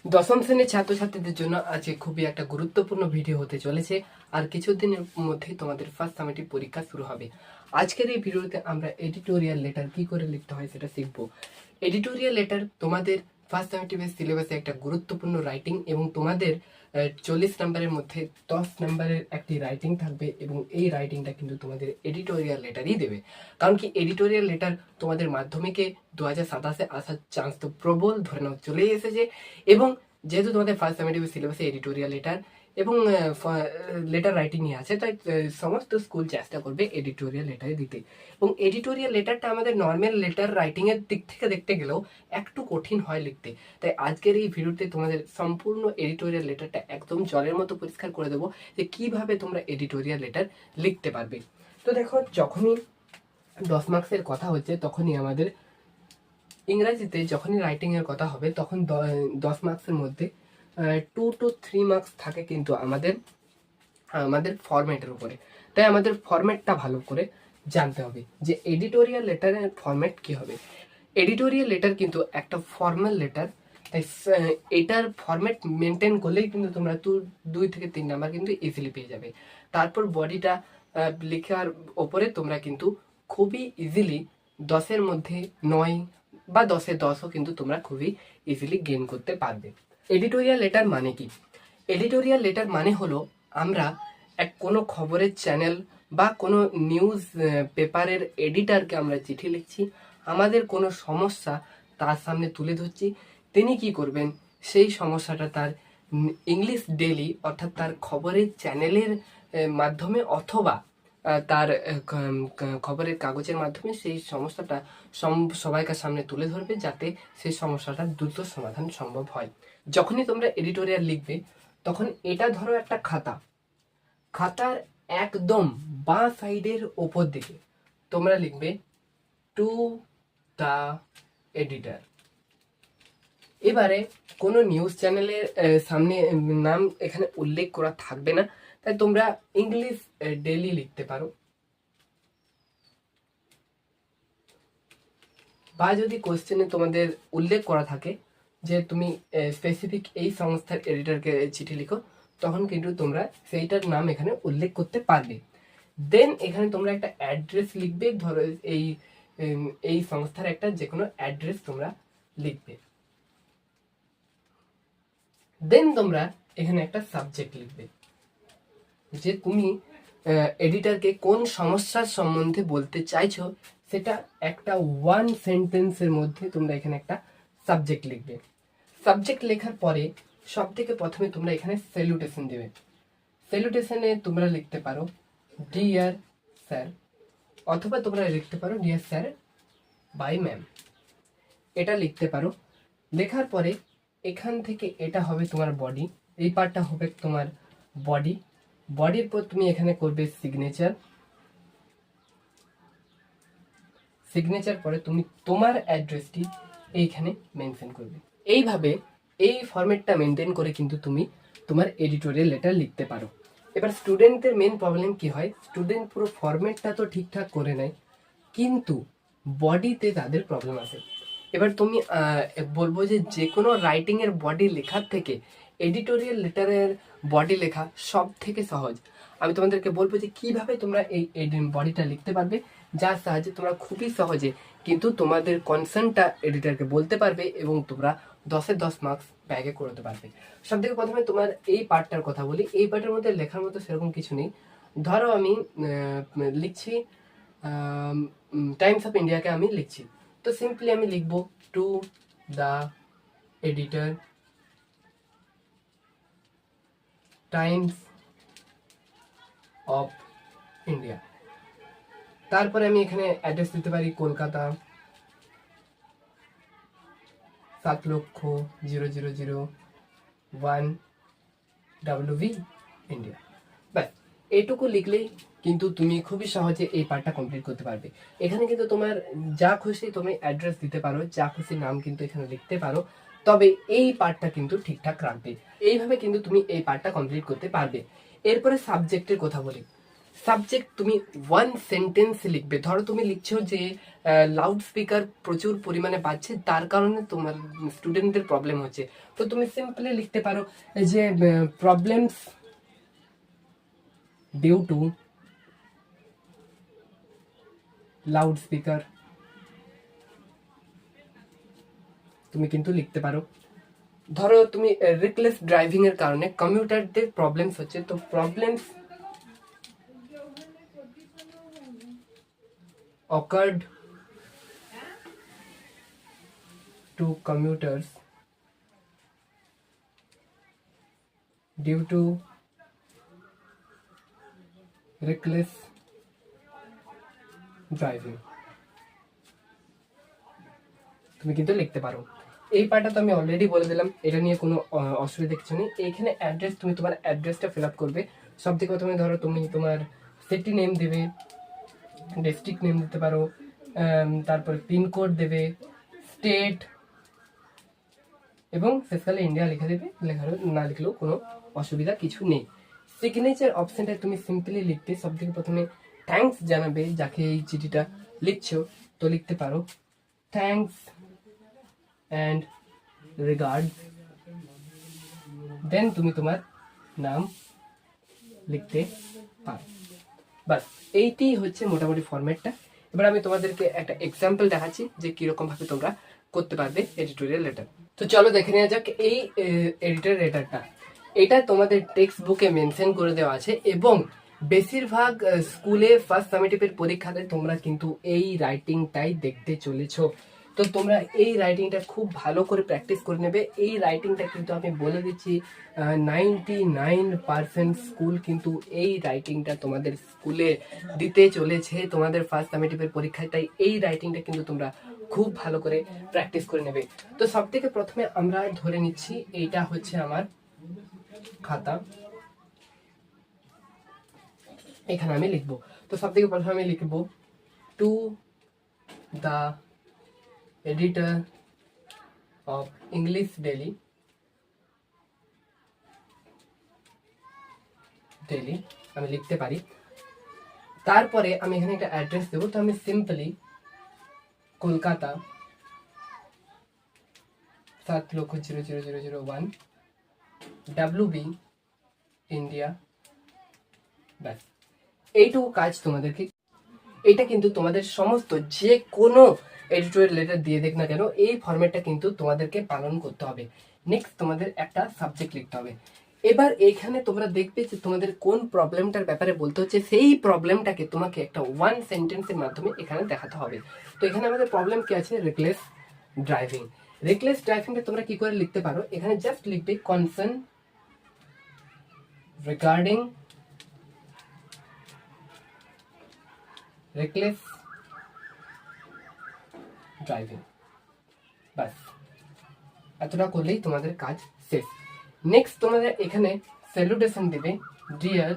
দশম শ্রেণীর ছাত্রছাত্রীদের জন্য আজকে খুবই একটা গুরুত্বপূর্ণ ভিডিও হতে চলেছে। আর কিছুদিনের মধ্যেই তোমাদের ফার্স্ট সামেটিভ পরীক্ষা শুরু হবে। আজকের এই ভিডিওতে আমরা এডিটোরিয়াল লেটার কি করে লিখতে হয় সেটা শিখবো। এডিটোরিয়াল লেটার তোমাদের ফার্স্ট সামেটিভের সিলেবাসে একটা গুরুত্বপূর্ণ রাইটিং, এবং তোমাদের 40 নম্বরের মধ্যে 10 নম্বরের একটি রাইটিং থাকবে, এবং এই রাইটিংটা কিন্তু তোমাদের এডিটোরিয়াল লেটারই দেবে। কারণ কি, এডিটোরিয়াল লেটার তোমাদের মাধ্যমিকে 2027-এ আসার চান্স তো প্রবল, ধরে নাও চলেই এসেছে। এবং যেহেতু তোমাদের ফার্স্ট সামেটিভ সিলেবাসে এডিটোরিয়াল লেটার এবং লেটার রাইটিংই আছে, তাই সমস্ত স্কুল চেষ্টা করবে এডিটোরিয়াল লেটারে দিতে। এবং এডিটোরিয়াল লেটারটা আমাদের নর্মাল লেটার রাইটিং এর দিক থেকে দেখতে গেলেও একটু কঠিন হয় লিখতে। তাই আজকের এই ভিডিওতে তোমাদের সম্পূর্ণ এডিটোরিয়াল লেটারটা একদম জলের মতো পরিষ্কার করে দেবো যে কিভাবে তোমরা এডিটোরিয়াল লেটার লিখতে পারবে। তো দেখো, যখনই 10 মার্কসের কথা হচ্ছে, তখনই আমাদের ইংরাজিতে যখনই রাইটিং এর কথা হবে, তখন 10 মার্কসের মধ্যে 2 to 3 মার্কস থাকে কিন্তু আমাদের ফরম্যাটের উপরে। তাই আমাদের ফরম্যাটটা ভালো করে জানতে হবে যে এডিটোরিয়াল লেটারের ফরম্যাট কি হবে। এডিটোরিয়াল লেটার কিন্তু একটা ফর্মাল লেটার, তাই এটার ফরম্যাট মেনটেন করলেই কিন্তু তোমরা 2 থেকে 3 নাম্বার কিন্তু ইজিলি পেয়ে যাবে। তারপর বডিটা লেখার ওপরে তোমরা কিন্তু খুবই ইজিলি 10-এর মধ্যে 9 বা 10-এ 10ও কিন্তু তোমরা খুবই ইজিলি গেইন করতে পারবে। এডিটোরিয়াল লেটার মানে কি? এডিটোরিয়াল লেটার মানে হলো আমরা কোনো খবরের চ্যানেল বা কোনো নিউজ পেপারের এডিটরকে আমরা চিঠি লিখছি, আমাদের কোনো সমস্যা তার সামনে তুলে ধরছি। তিনি কি করবেন, সেই সমস্যাটা তার ইংলিশ ডেইলি অর্থাৎ তার খবরের চ্যানেলের মাধ্যমে অথবা তার খবরের কাগজের মাধ্যমে সেই সমস্যাটা সবাইকার সামনে তুলে ধরবে, যাতে সেই সমস্যাটার দ্রুত সমাধান সম্ভব হয়। যখনই তোমরা এডিটোরিয়াল লিখবে, তখন এটা ধরো একটা খাতার একদম বাঁ সাইডের ওপর দিকে তোমরা লিখবে টু দ্য এডিটর। এবারে কোনো নিউজ চ্যানেলের সামনে নাম এখানে উল্লেখ করা থাকবে না, তাই তোমরা ইংলিশ ডেইলি লিখতে পারো, বা যদি কোশ্চেনে তোমাদের উল্লেখ করা থাকে যে তুমি স্পেসিফিক এই সংস্থার এডিটরকে চিঠি লিখো, তখন কিন্তু তোমরা সেইটার নাম এখানে উল্লেখ করতে পারবে। দেন এখানে তোমরা একটা অ্যাড্রেস লিখবে, ধরো এই সংস্থার একটা যে কোনো অ্যাড্রেস তোমরা লিখবে। দেন তোমরা এখানে একটা সাবজেক্ট লিখবে, যে তুমি এডিটরকে কোন সমস্যার সম্বন্ধে বলতে চাইছো, সেটা একটা 1 সেন্টেন্সের মধ্যে তোমরা এখানে একটা সাবজেক্ট লিখবে। সাবজেক্ট লেখার পরে সব থেকে প্রথমে তোমরা এখানে স্যালুটেশন দেবে। স্যালুটেশনে তোমরা লিখতে পারো ডিয়ার স্যার, অথবা তোমরা লিখতে পারো ডিয়ার স্যার বাই ম্যাম, এটা লিখতে পারো। লেখার পরে এখান থেকে এটা হবে তোমার বডি, এই পার্টটা হবে তোমার বডি। বডির পর তুমি এখানে করবে সিগনেচার পরে তুমি তোমার অ্যাড্রেসটি এইখানে মেনশন করবে। এইভাবে এই ফরম্যাটটা মেনটেন করে কিন্তু তুমি তোমার এডিটোরিয়াল লেটার লিখতে পারো। এবার স্টুডেন্টদের মেন প্রবলেম কি হয়, স্টুডেন্ট পুরো ফরম্যাটটা তো ঠিকঠাক করে নেয়, কিন্তু বডিতে তাদের প্রবলেম আসে। এবার তুমি বলবো যে কোনো রাইটিং এর বডি লেখার থেকে এডিটোরিয়াল লেটারের বডি লেখা সব থেকে সহজ। আমি তোমাদেরকে বলবো যে কিভাবে তোমরা এই বডিটা লিখতে পারবে, যার সাহায্যে তোমরা খুবই সহজে কিন্তু তোমাদের কনসার্নটা এডিটরকে বলতে পারবে, এবং তোমরা 10-এ 10 মার্কস ব্যাগে করতে পারবে। সব থেকে প্রথমে তোমার এই পার্টটার কথা বলি। এই পার্টের মধ্যে লেখার মতো সেরকম কিছু নেই। ধরো আমি লিখছি টাইমস অফ ইন্ডিয়াকে আমি লিখছি, তো সিম্পলি আমি লিখবো to the editor, Times of India. তারপরে আমি এখানে অ্যাড্রেস দিতে পারি কলকাতা 7,00,000,1 WV ইন্ডিয়া। ব্যাস, এইটুকু লিখলেই কিন্তু তুমি খুবই সহজে এই পার্টটা কমপ্লিট করতে পারবে। এখানে কিন্তু তোমার যা খুশি তুমি অ্যাড্রেস দিতে পারো, যা খুশি নাম কিন্তু এখানে লিখতে পারো, তবে এই পার্টটা কিন্তু ঠিকঠাক রাখবে। এইভাবে কিন্তু তুমি এই পার্টটা কমপ্লিট করতে পারবে। এরপরে সাবজেক্টের কথা বলি। সাবজেক্ট তুমি ওয়ান সেন্টেন্স লিখবে। ধরো তুমি লিখছো যে লাউড স্পিকার প্রচুর পরিমাণে বাজছে, তার কারণে তোমার স্টুডেন্টদের প্রবলেম হচ্ছে। তো তুমি সিম্পলি লিখতে পারো যে problems due to loud speaker, তুমি কিন্তু লিখতে পারো। ধরো তুমি রেকলেস ড্রাইভিং এর কারণে কমিউটারদের প্রবলেমস হচ্ছে, তো problems occurred to commuters due to reckless driving, তুমি কিন্তু লিখতে পারো। এই পার্টটা তো আমি অলরেডি বলে দিলাম, এটা নিয়ে কোনো অসুবিধা কিছু নেই। এইখানে অ্যাড্রেস, তুমি তোমার অ্যাড্রেসটা ফিল আপ করবে। সব থেকে প্রথমে ধরো তুমি তোমার সিটি নেম দেবে, ডিস্ট্রিক্ট নেম দিতে পারো, তারপর পিনকোড দেবে, স্টেট, এবং শেষকালে ইন্ডিয়া লিখে দেবে। লেখার না লিখলেও কোনো অসুবিধা কিছু নেই। সিগনেচার অপশনটা তুমি সিম্পলি লিখতে সব থেকে প্রথমে থ্যাঙ্কস জানাবে যাকে এই চিঠিটা লিখছো, তো লিখতে পারো থ্যাঙ্কস অ্যান্ড রিগার্ড, দেন তুমি তোমার নাম লিখতে পারো। বাস এইটি হচ্ছে মোটামুটি ফরম্যাটটা। এবার আমি তোমাদেরকে একটা এক্সাম্পল দেখাচ্ছি যে কিরকম ভাবে তোমরা করতে পারবে এডিটোরিয়াল লেটার। তো চলো দেখে নেওয়া যাক এই এডিটর লেটারটা। এটা তোমাদের টেক্সট বুকে মেনশন করে দেওয়া আছে, এবং বেশিরভাগ স্কুলে ফার্স্ট সামেটিভের পরীক্ষাতে তোমরা কিন্তু এই রাইটিংটাই দেখতে চলেছো। তো তোমরা এই রাইটিংটা খুব ভালো করে প্র্যাকটিস করে নেবে। এই রাইটিংটা কিন্তু আমি বলে দিচ্ছি 99% স্কুল কিন্তু এই রাইটিংটা তোমাদের স্কুলে দিতে চলেছে তোমাদের ফার্স্ট সামেটিভের পরীক্ষায়। তাই এই রাইটিংটা কিন্তু তোমরা খুব ভালো করে প্র্যাকটিস করে নেবে। তো সব থেকে প্রথমে আমরা ধরে নিচ্ছি এইটা হচ্ছে আমার খাতা, এখানে আমি লিখবো। তো সব থেকে প্রথমে আমি লিখবো to the editor of English daily, আমি লিখতে পারি। তারপরে আমি এখানে একটা অ্যাড্রেস দেবো, তো আমি সিম্পলি কলকাতা 7,00,00001 WB ইন্ডিয়া। ব্যাস এইটুকু কাজ তোমাদেরকে। এটা কিন্তু তোমাদের সমস্ত যে কোনো এডিটোরিয়াল লেটার দিয়ে দেখ না কেন এই ফরম্যাটটা কিন্তু তোমাদেরকে পালন করতে হবে। নেক্সট তোমাদের একটা সাবজেক্ট লিখতে হবে। এবার এখানে তোমরা দেখবে যে তোমাদের কোন প্রবলেমটার ব্যাপারে বলতে হচ্ছে, সেই প্রবলেমটাকে তোমাকে একটা ওয়ান সেন্টেন্সের মাধ্যমে এখানে দেখাতে হবে। তো এখানে আমাদের প্রবলেম কি আছে, রেকলেস ড্রাইভিং। রেকলেস ড্রাইভিংটা তোমরা কি করে লিখতে পারো, এখানে জাস্ট লিখবে কনসার্ন রিগার্ডিং রেকলেস ড্রাইভিং। বাস এতটা করলেই তোমাদের কাজ শেষ। নেক্সট তোমাদের এখানে স্যালুটেশন দেবে ডিয়ার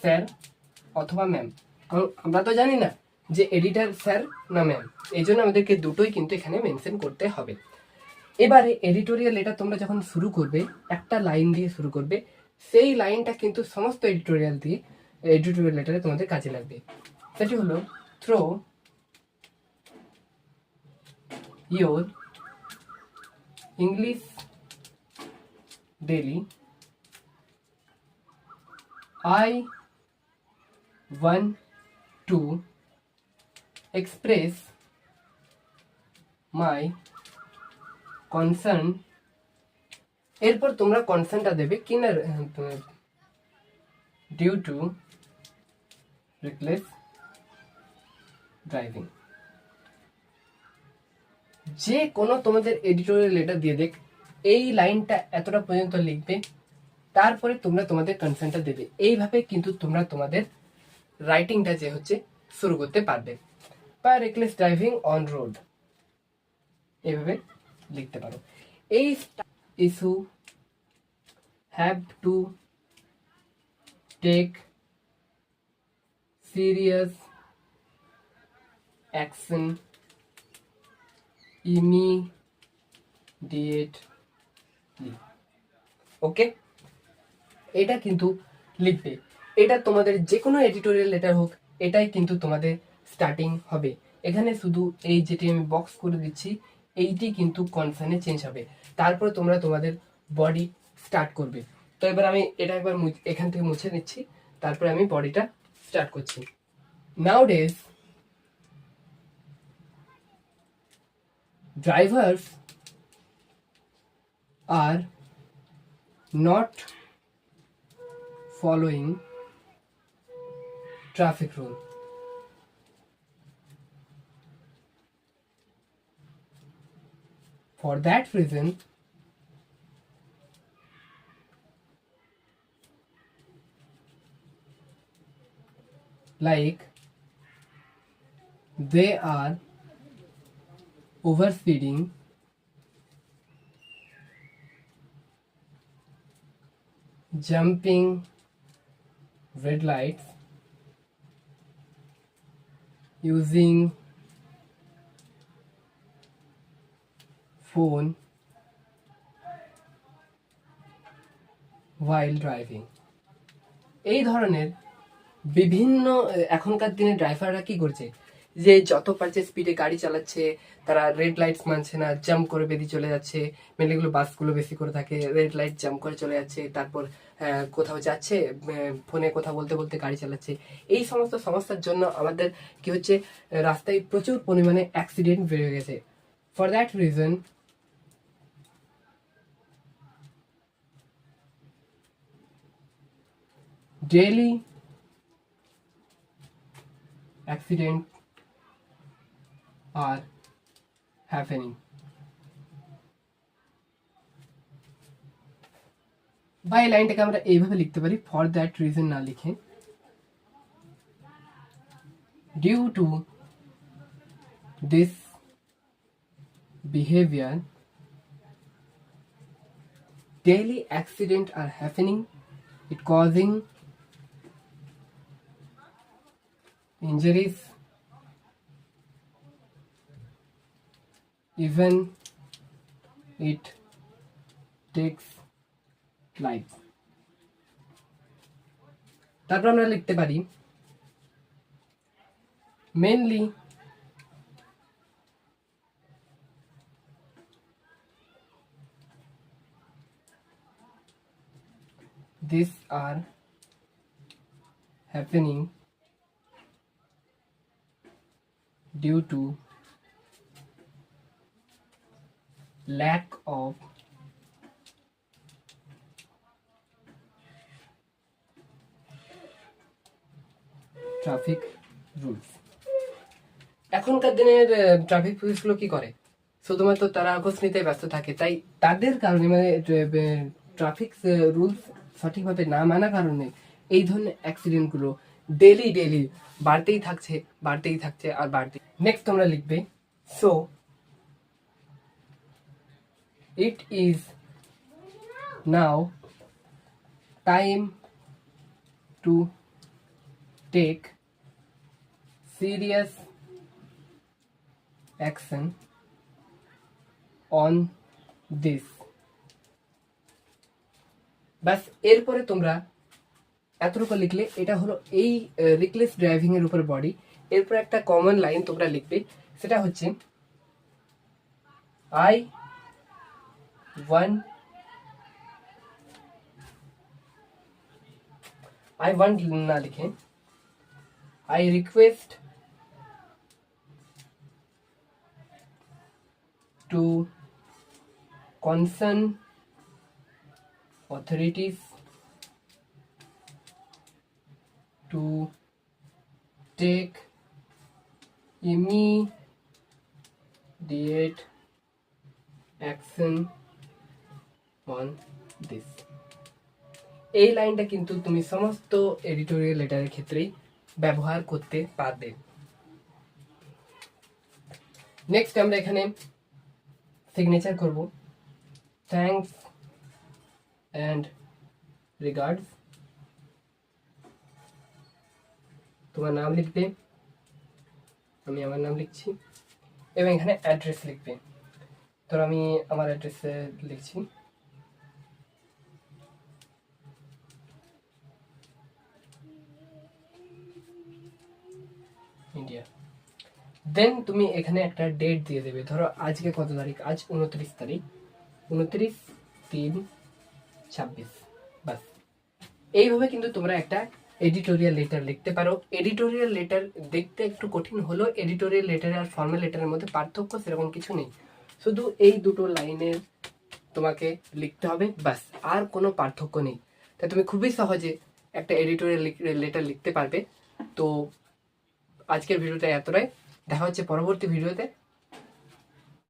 স্যার অথবা ম্যাম, কারণ আমরা তো জানি না যে এডিটর স্যার না ম্যাম, এই জন্য আমাদেরকে দুটোই কিন্তু এখানে মেনশন করতে হবে। এবারে এডিটোরিয়াল এটা তোমরা যখন শুরু করবে একটা লাইন দিয়ে শুরু করবে, সেই লাইনটা কিন্তু সমস্ত এডিটোরিয়াল লেটারে তোমাদের কাজে লাগবে। সেটি হলো through your English daily I want to express my concern। এরপর তোমরা কনসার্নটা দেবে কিনা ডিউ টু রেকলেস ড্রাইভিং। যে কোনো তোমাদের এডিটোরিয়াল লেটার দিয়ে দেখ এই লাইনটা এতটা পর্যন্ত লিখবে, তারপরে তোমরা তোমাদের কনসার্নটা দেবে। এইভাবে কিন্তু তোমরা তোমাদের রাইটিংটা যে হচ্ছে শুরু করতে পারবে। বা রেকলেস ড্রাইভিং অন রোড এইভাবে লিখতে পারো। এই issue have to take serious action immediately. Okay, এটা কিন্তু লিখবে। এটা তোমাদের যে কোনো এডিটোরিয়াল লেটার হোক, এটাই কিন্তু তোমাদের স্টার্টিং হবে। এখানে শুধু এই যেটি আমি বক্স করে দিচ্ছি, এইটি কিন্তু কনসার্নে চেঞ্জ হবে। তারপর তোমরা তোমাদের বডি স্টার্ট করবে। তো এবার আমি এটা একবার এখান থেকে মুছে নিচ্ছি, তারপরে আমি বডিটা স্টার্ট করছি। Nowadays, drivers are not following traffic rule. For that reason, like they are overspeeding, jumping red lights, using phone while driving. এই ধরনের বিভিন্ন এখনকার দিনে ড্রাইভাররা কি করছে, যে যত পারছে স্পিডে গাড়ি চালাচ্ছে, তারা রেড লাইটস মানছে না, জাম্প করে বেরিয়ে চলে যাচ্ছে। মেনলি এগুলো বাসগুলো বেশি করে থাকে, রেড লাইট জাম্প করে চলে যাচ্ছে, তারপর কোথাও যাচ্ছে, ফোনে কথা বলতে বলতে গাড়ি চালাচ্ছে। এই সমস্ত সমস্যার জন্য আমাদের কি হচ্ছে, রাস্তায় প্রচুর পরিমাণে অ্যাক্সিডেন্ট বেড়ে গেছে। For that reason daily accidents are happening. বা এই লাইনটাকে আমরা এইভাবে লিখতে পারি, ফর দ্যাট রিজন না লিখে due to this behavior daily accidents are happening, it causing injuries, even it takes life. তারপর আমরা লিখতে পারি mainly these are happening due to lack of traffic rules. এখনকার দিনের ট্রাফিক পুলিশগুলো কি করে, শুধুমাত্র তারা ঘুষ নিতে ব্যস্ত থাকে, তাই তাদের কারণে মানে ট্রাফিক রুলস সঠিকভাবে না মানার কারণে এই ধরনের অ্যাক্সিডেন্টগুলো ডেলি ডেলি বাড়তেই থাকছে আর বাড়তেই। নেক্সট তোমরা লিখবে so it is now time to take serious action on this. বাস এরপরে তোমরা এতটুকু লিখলে, এটা হলো এই রিকলেস ড্রাইভিং এর উপর বডি। এরপর একটা কমন লাইন তোমরা লিখবে, সেটা হচ্ছে আই ওয়ান্ট না লিখে I request to concern authorities to take immediate action on this. এই লাইনটা কিন্তু তুমি সমস্ত এডিটোরিয়াল লেটারের ক্ষেত্রেই ব্যবহার করতে পারবে। নেক্সট আমরা এখানে সিগনেচার করব, থ্যাঙ্কস অ্যান্ড রিগার্ডস। তোমার নাম লিখবে, আমি আমার নাম লিখছি, এবং এখানে অ্যাড্রেস লিখবে। তো আমি আমার অ্যাড্রেস লিখছি। ইন্ডিয়া। দেন তুমি এখানে একটা ডেট দিয়ে দেবে, ধরো আজকে কত তারিখ, আজ 29 তারিখ, 29/3/26। বাস, এইভাবে কিন্তু তোমরা একটা এডিটোরিয়াল লেটার লিখতে পারো। এডিটোরিয়াল লেটার দেখতে একটু কঠিন হলেও এডিটোরিয়াল লেটার আর ফর্মাল লেটারের মধ্যে পার্থক্য সেরকম কিছু নেই, শুধু এই দুটো লাইনের তোমাকে লিখতে হবে, বাস, আর কোনো পার্থক্য নেই। তাই তুমি খুবই সহজে একটা এডিটোরিয়াল লেটার লিখতে পারবে। তো আজকের ভিডিওটা এতটাই, দেখা হচ্ছে পরবর্তী ভিডিওতে।